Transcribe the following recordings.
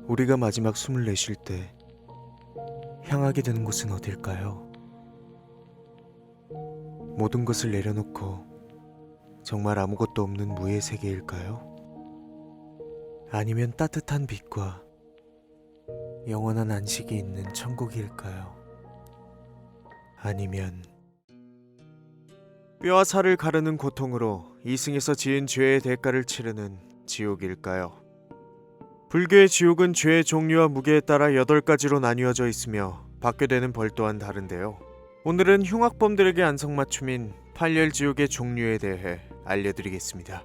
우리가 마지막 숨을 내쉴 때 향하게 되는 곳은 어딜까요? 모든 것을 내려놓고 정말 아무것도 없는 무의 세계일까요? 아니면 따뜻한 빛과 영원한 안식이 있는 천국일까요? 아니면 뼈와 살을 가르는 고통으로 이승에서 지은 죄의 대가를 치르는 지옥일까요? 불교의 지옥은 죄의 종류와 무게에 따라 8가지로 나뉘어져 있으며 받게 되는 벌 또한 다른데요. 오늘은 흉악범들에게 안성맞춤인 팔렬지옥의 종류에 대해 알려드리겠습니다.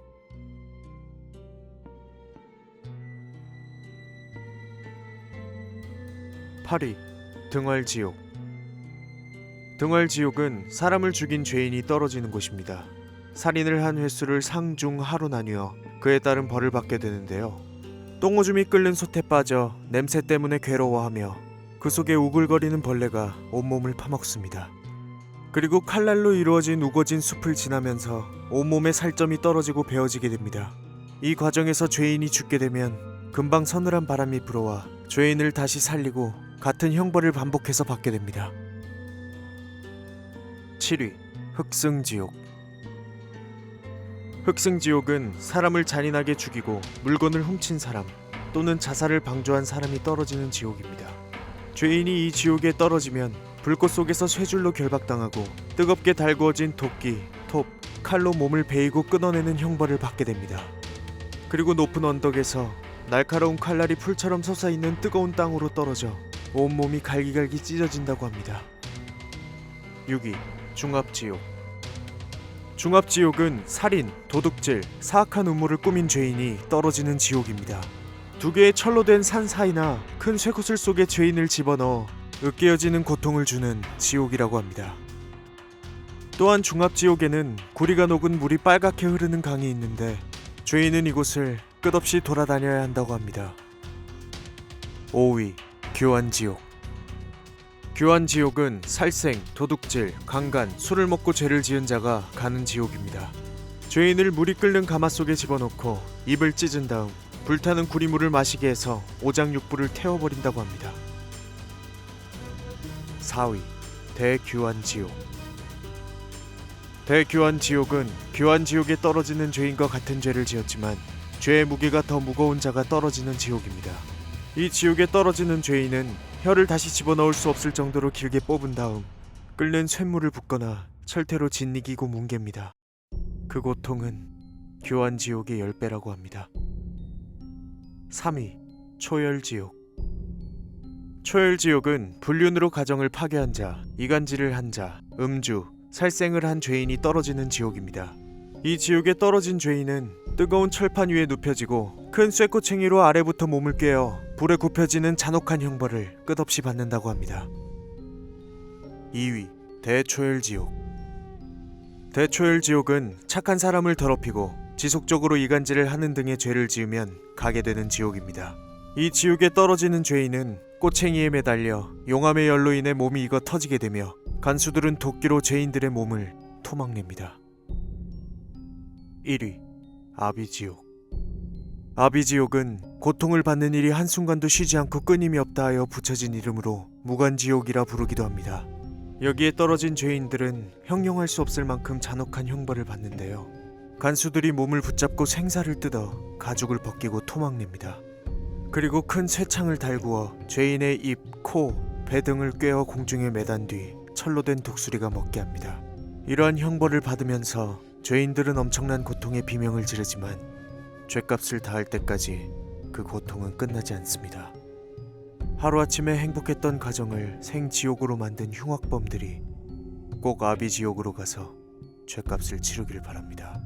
8위. 등활지옥. 등활지옥은 사람을 죽인 죄인이 떨어지는 곳입니다. 살인을 한 횟수를 상, 중, 하로 나뉘어 그에 따른 벌을 받게 되는데요. 똥오줌이 끓는 솥에 빠져 냄새 때문에 괴로워하며 그 속에 우글거리는 벌레가 온몸을 파먹습니다. 그리고 칼날로 이루어진 우거진 숲을 지나면서 온몸에 살점이 떨어지고 베어지게 됩니다. 이 과정에서 죄인이 죽게 되면 금방 서늘한 바람이 불어와 죄인을 다시 살리고 같은 형벌을 반복해서 받게 됩니다. 7위. 흑승지옥. 흑승지옥은 사람을 잔인하게 죽이고 물건을 훔친 사람 또는 자살을 방조한 사람이 떨어지는 지옥입니다. 죄인이 이 지옥에 떨어지면 불꽃 속에서 쇠줄로 결박당하고 뜨겁게 달구어진 도끼, 톱, 칼로 몸을 베이고 끊어내는 형벌을 받게 됩니다. 그리고 높은 언덕에서 날카로운 칼날이 풀처럼 솟아있는 뜨거운 땅으로 떨어져 온몸이 갈기갈기 찢어진다고 합니다. 6위. 중압지옥. 중압지옥은 살인, 도둑질, 사악한 음모를 꾸민 죄인이 떨어지는 지옥입니다. 두 개의 철로 된 산 사이나 큰 쇠구슬 속에 죄인을 집어넣어 으깨어지는 고통을 주는 지옥이라고 합니다. 또한 중압지옥에는 구리가 녹은 물이 빨갛게 흐르는 강이 있는데 죄인은 이곳을 끝없이 돌아다녀야 한다고 합니다. 5위. 교환지옥. 교환지옥은 살생, 도둑질, 강간, 술을 먹고 죄를 지은 자가 가는 지옥입니다. 죄인을 물이 끓는 가마 속에 집어넣고 입을 찢은 다음 불타는 구리물을 마시게 해서 오장육부를 태워버린다고 합니다. 4위. 대교환지옥. 대교환지옥은 교환지옥에 떨어지는 죄인과 같은 죄를 지었지만 죄의 무게가 더 무거운 자가 떨어지는 지옥입니다. 이 지옥에 떨어지는 죄인은 혀를 다시 집어넣을 수 없을 정도로 길게 뽑은 다음 끓는 쇳물을 붓거나 철퇴로 짓이기고 뭉갭니다. 그 고통은 교환지옥의 10배라고 합니다. 3위. 초열지옥. 초열지옥은 불륜으로 가정을 파괴한 자, 이간질을 한 자, 음주, 살생을 한 죄인이 떨어지는 지옥입니다. 이 지옥에 떨어진 죄인은 뜨거운 철판 위에 눕혀지고 큰 쇠꼬챙이로 아래부터 몸을 꿰어 불에 굽혀지는 잔혹한 형벌을 끝없이 받는다고 합니다. 2위. 대초열지옥. 대초열지옥은 착한 사람을 더럽히고 지속적으로 이간질을 하는 등의 죄를 지으면 가게 되는 지옥입니다. 이 지옥에 떨어지는 죄인은 꼬챙이에 매달려 용암의 열로 인해 몸이 익어 터지게 되며 간수들은 도끼로 죄인들의 몸을 토막냅니다. 1위. 아비지옥. 아비지옥은 고통을 받는 일이 한순간도 쉬지 않고 끊임이 없다 하여 붙여진 이름으로 무간지옥이라 부르기도 합니다. 여기에 떨어진 죄인들은 형용할 수 없을 만큼 잔혹한 형벌을 받는데요. 간수들이 몸을 붙잡고 생사를 뜯어 가죽을 벗기고 토막냅니다. 그리고 큰 쇠창을 달구어 죄인의 입, 코, 배 등을 꿰어 공중에 매단 뒤 철로 된 독수리가 먹게 합니다. 이러한 형벌을 받으면서 죄인들은 엄청난 고통에 비명을 지르지만 죗값을 다할 때까지 그 고통은 끝나지 않습니다. 하루아침에 행복했던 가정을 생지옥으로 만든 흉악범들이 꼭 아비지옥으로 가서 죗값을 치르길 바랍니다.